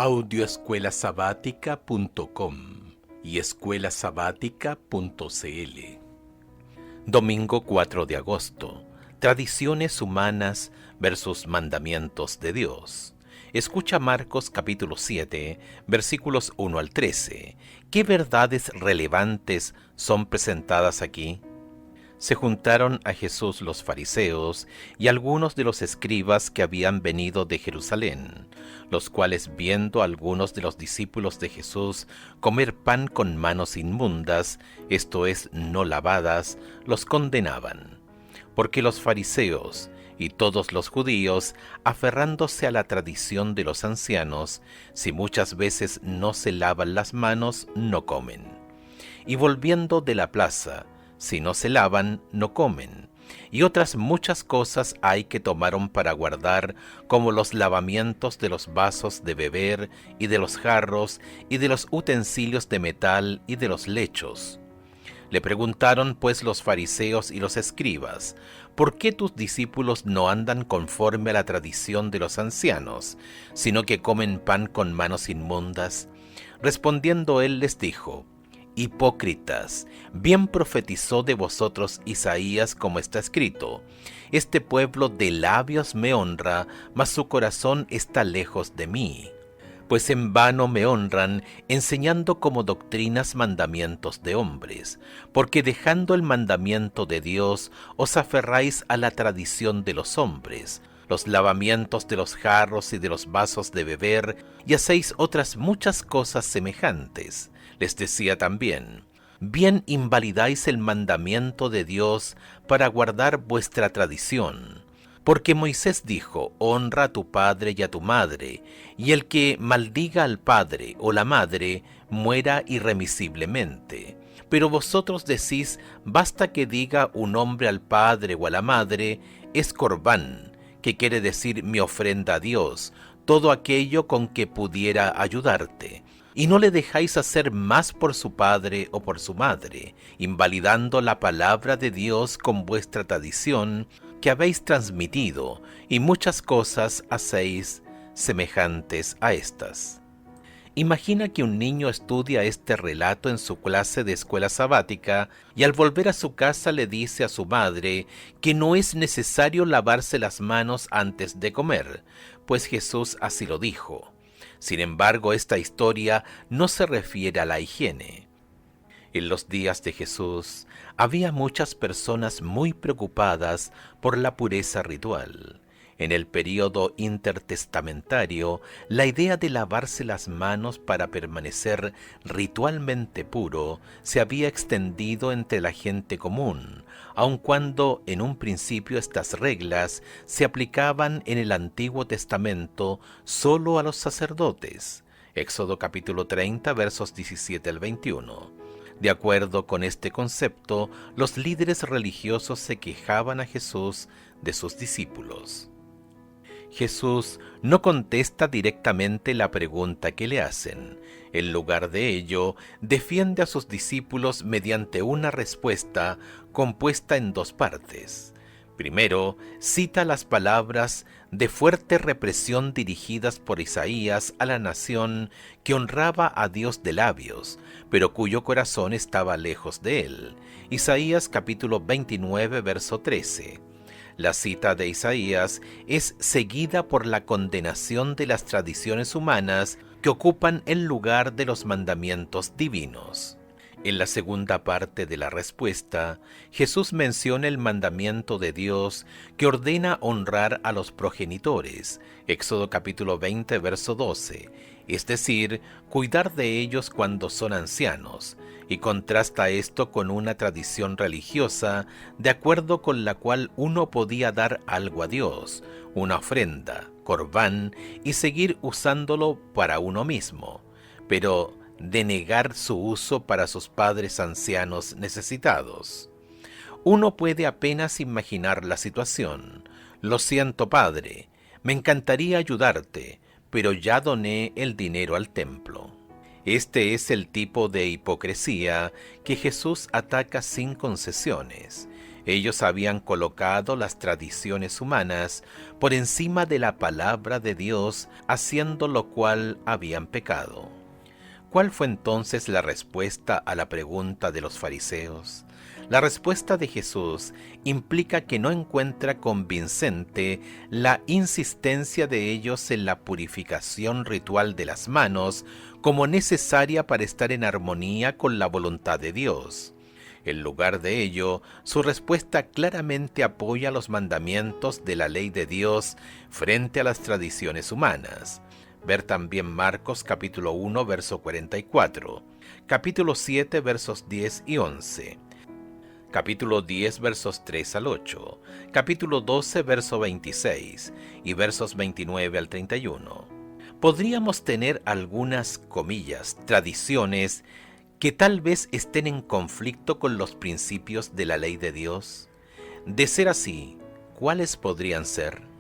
audioescuelasabática.com y escuelasabática.cl. Domingo 4 de agosto. Tradiciones humanas versus mandamientos de Dios. Escucha Marcos capítulo 7, versículos 1 al 13. ¿Qué verdades relevantes son presentadas aquí? Se juntaron a Jesús los fariseos y algunos de los escribas que habían venido de Jerusalén, los cuales, viendo a algunos de los discípulos de Jesús comer pan con manos inmundas, esto es, no lavadas, los condenaban. Porque los fariseos y todos los judíos, aferrándose a la tradición de los ancianos, si muchas veces no se lavan las manos, no comen. Y volviendo de la plaza, si no se lavan, no comen. Y otras muchas cosas hay que tomaron para guardar, como los lavamientos de los vasos de beber, y de los jarros, y de los utensilios de metal, y de los lechos. Le preguntaron pues los fariseos y los escribas: ¿por qué tus discípulos no andan conforme a la tradición de los ancianos, sino que comen pan con manos inmundas? Respondiendo él les dijo: Hipócritas, bien profetizó de vosotros Isaías, como está escrito: Este pueblo de labios me honra, mas su corazón está lejos de mí. Pues en vano me honran, enseñando como doctrinas mandamientos de hombres, porque dejando el mandamiento de Dios, os aferráis a la tradición de los hombres, los lavamientos de los jarros y de los vasos de beber, y hacéis otras muchas cosas semejantes. Les decía también: bien invalidáis el mandamiento de Dios para guardar vuestra tradición. Porque Moisés dijo: honra a tu padre y a tu madre, y el que maldiga al padre o la madre muera irremisiblemente. Pero vosotros decís: basta que diga un hombre al padre o a la madre, es corbán, que quiere decir mi ofrenda a Dios, todo aquello con que pudiera ayudarte. Y no le dejáis hacer más por su padre o por su madre, invalidando la palabra de Dios con vuestra tradición que habéis transmitido, y muchas cosas hacéis semejantes a estas. Imagina que un niño estudia este relato en su clase de escuela sabática y al volver a su casa le dice a su madre que no es necesario lavarse las manos antes de comer, pues Jesús así lo dijo. Sin embargo, esta historia no se refiere a la higiene. En los días de Jesús había muchas personas muy preocupadas por la pureza ritual. En el período intertestamentario, la idea de lavarse las manos para permanecer ritualmente puro se había extendido entre la gente común, aun cuando en un principio estas reglas se aplicaban en el Antiguo Testamento solo a los sacerdotes. Éxodo capítulo 30, versos 17 al 21. De acuerdo con este concepto, los líderes religiosos se quejaban a Jesús de sus discípulos. Jesús no contesta directamente la pregunta que le hacen. En lugar de ello, defiende a sus discípulos mediante una respuesta compuesta en dos partes. Primero, cita las palabras de fuerte represión dirigidas por Isaías a la nación que honraba a Dios de labios, pero cuyo corazón estaba lejos de él. Isaías capítulo 29, verso 13. La cita de Isaías es seguida por la condenación de las tradiciones humanas que ocupan el lugar de los mandamientos divinos. En la segunda parte de la respuesta, Jesús menciona el mandamiento de Dios que ordena honrar a los progenitores, Éxodo capítulo 20, verso 12, es decir, cuidar de ellos cuando son ancianos, y contrasta esto con una tradición religiosa de acuerdo con la cual uno podía dar algo a Dios, una ofrenda, corbán, y seguir usándolo para uno mismo, pero denegar su uso para sus padres ancianos necesitados. Uno puede apenas imaginar la situación. Lo siento, padre, me encantaría ayudarte, pero ya doné el dinero al templo. Este es el tipo de hipocresía que Jesús ataca sin concesiones. Ellos habían colocado las tradiciones humanas por encima de la palabra de Dios, haciendo lo cual habían pecado. ¿Cuál fue entonces la respuesta a la pregunta de los fariseos? La respuesta de Jesús implica que no encuentra convincente la insistencia de ellos en la purificación ritual de las manos como necesaria para estar en armonía con la voluntad de Dios. En lugar de ello, su respuesta claramente apoya los mandamientos de la ley de Dios frente a las tradiciones humanas. Ver también Marcos capítulo 1, verso 44, capítulo 7, versos 10 y 11, capítulo 10, versos 3 al 8, capítulo 12, verso 26 y versos 29 al 31. Podríamos tener algunas, comillas, tradiciones que tal vez estén en conflicto con los principios de la ley de Dios. De ser así, ¿cuáles podrían ser?